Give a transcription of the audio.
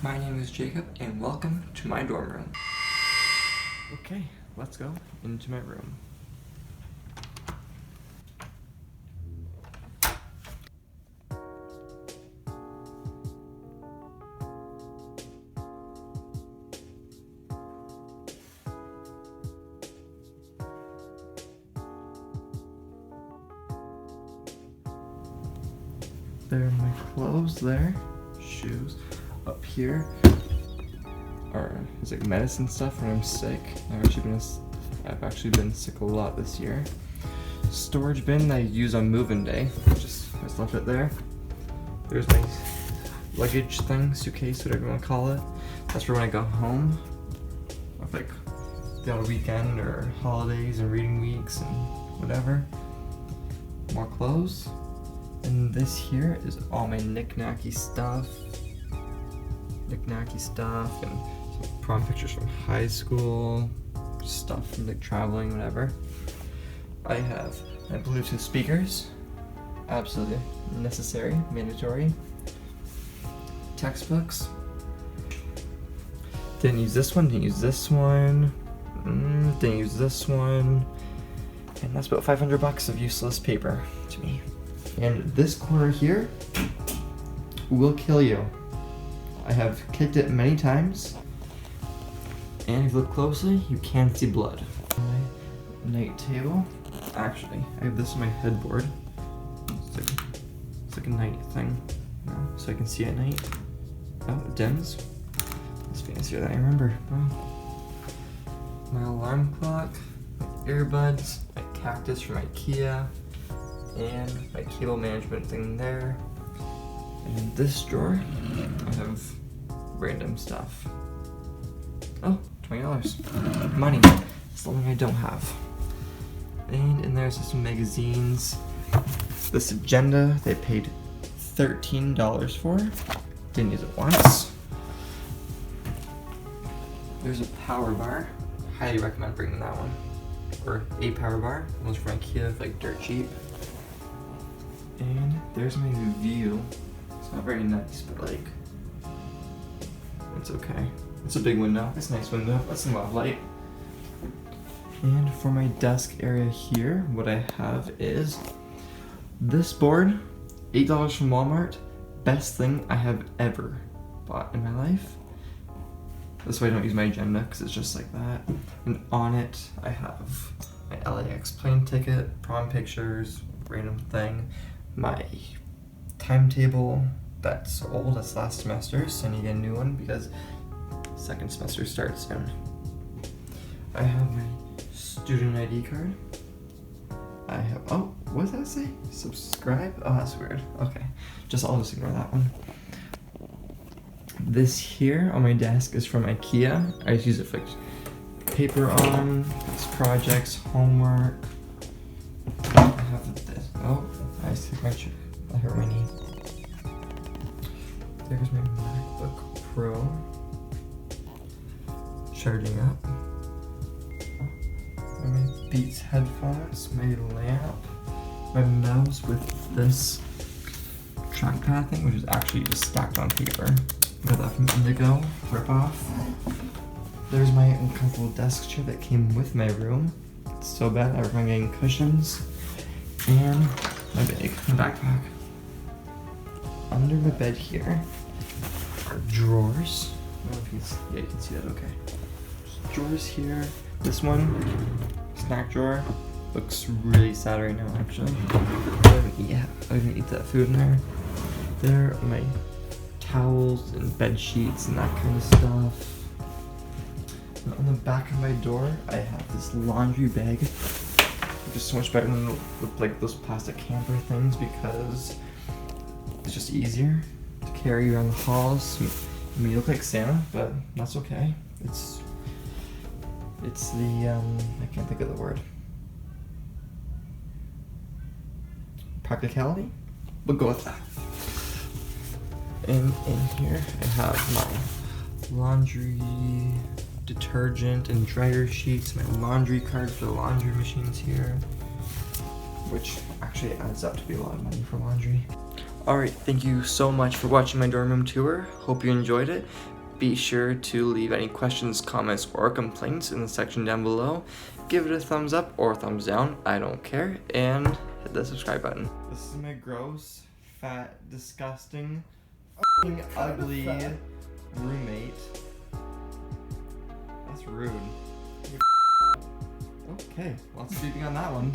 My name is Jacob, and welcome to my dorm room. Okay, let's go into my room. There are my clothes there, shoes. Up here are it's like medicine stuff when I'm sick. I've actually been sick a lot this year. Storage bin I use on move-in day. Just left it there. There's my luggage thing, suitcase, whatever you want to call it. That's for when I go home. Of like the other weekend or holidays and reading weeks and whatever. More clothes. And this here is all my knick-knacky stuff. And some prom pictures from high school. Stuff from like traveling, whatever. I have my Bluetooth speakers. Absolutely necessary, mandatory. Textbooks. Didn't use this one, didn't use this one. Didn't use this one. And that's about $500 of useless paper to me. And this corner here will kill you. I have kicked it many times. And if you look closely, you can see blood. My night table. Actually, I have this on my headboard. It's like a night thing, you know, so I can see at night. Oh, it dims. It's fancier than I remember. Oh. My alarm clock, my earbuds, my cactus from IKEA, and my cable management thing there. And in this drawer, I have random stuff. Oh, $20. Money. It's the only thing I don't have. And in there's some magazines. This agenda they paid $13 for. Didn't use it once. There's a power bar. Highly recommend bringing that one. Or a power bar. It was from IKEA, like dirt cheap. And there's my view. It's not very nice, but like, it's okay. It's a big window. It's a nice window. That's a lot of light. And for my desk area here, what I have is this board, $8 from Walmart. Best thing I have ever bought in my life. This way I don't use my agenda because it's just like that. And on it, I have my LAX plane ticket, prom pictures, random thing, my timetable that's old, that's last semester, so I need to get a new one because second semester starts soon. I have my student ID card. I have, oh, what does that say? Subscribe? Oh, that's weird. Okay, I'll just ignore that one. This here on my desk is from IKEA. I just use it for like paper on, projects, homework. I have this. Oh, I took my chair. I hurt my knee. There's my MacBook Pro. Charging up. My Beats headphones, my lamp, my mouse with this trackpad thing, which is actually just stacked on paper. Got that from Indigo, rip off. There's my uncomfortable desk chair that came with my room. It's so bad, I recommend getting cushions. And my bag, my backpack. Under the bed here are drawers. I don't know if you can see, yeah, you can see that okay. Drawers here. This one, snack drawer, looks really sad right now actually. I didn't eat that food in there. There are my towels and bed sheets and that kind of stuff. And on the back of my door, I have this laundry bag, which is so much better than like those plastic camper things because it's just easier to carry around the halls. I mean, you look like Santa, but that's okay. It's the, I can't think of the word. Practicality? We'll go with that. And in here, I have my laundry detergent and dryer sheets, my laundry card for the laundry machines here, which actually adds up to be a lot of money for laundry. Alright, thank you so much for watching my dorm room tour. Hope you enjoyed it. Be sure to leave any questions, comments, or complaints in the section down below. Give it a thumbs up or a thumbs down, I don't care, and hit the subscribe button. This is my gross, fat, disgusting, ugly roommate. That's rude. Okay, lots of speaking on that one.